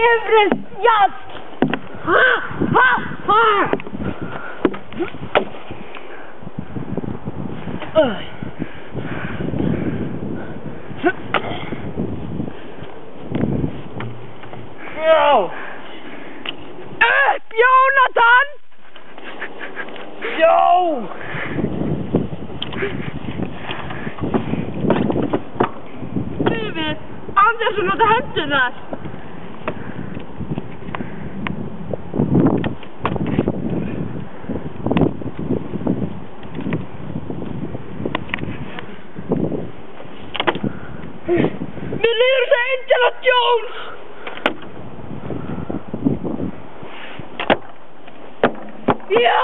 Everest, yes! Ha! Ha! Ha! Yo! Jonathan! Yo! David, Andersson hade hänt det där. Vi lyder sig Indiana Jones! Yo!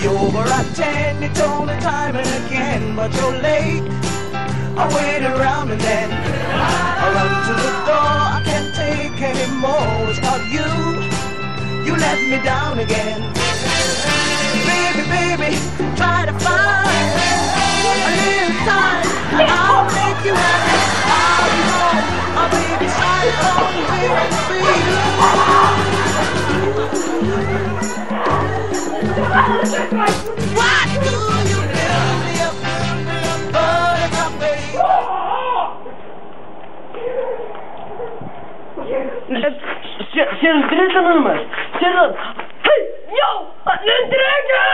Over at 10, you told me time and again, but you're late. I wait around and then I run to the door. I can't take anymore. It's not you. You let me down again. Baby, baby, try to find a little time. I'll make you happy. I'll be home. I'll be beside home, waiting for you. What do you tell me about buttercup, baby? Ser du dritten nummer? Ser du? Hej! Jo! Nu dräger!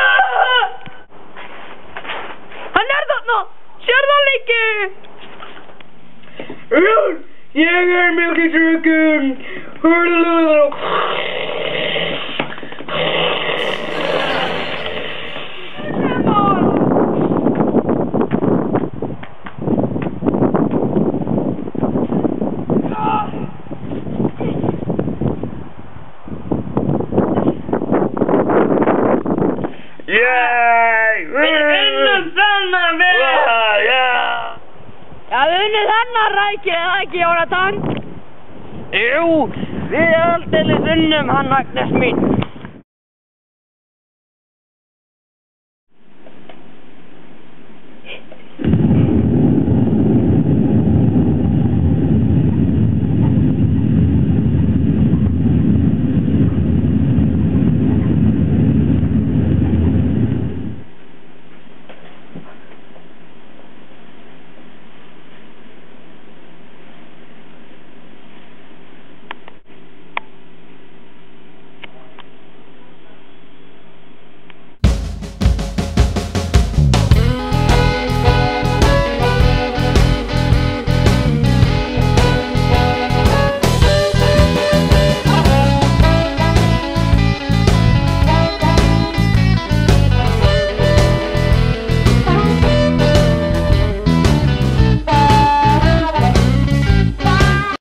Han är det nå! Ser du Licky? Jäger milkydrucken! Yay! Ja, vunnit hennar Rækki, Jonathan? Jo, vi är alldeles unnum han Agnes mitt.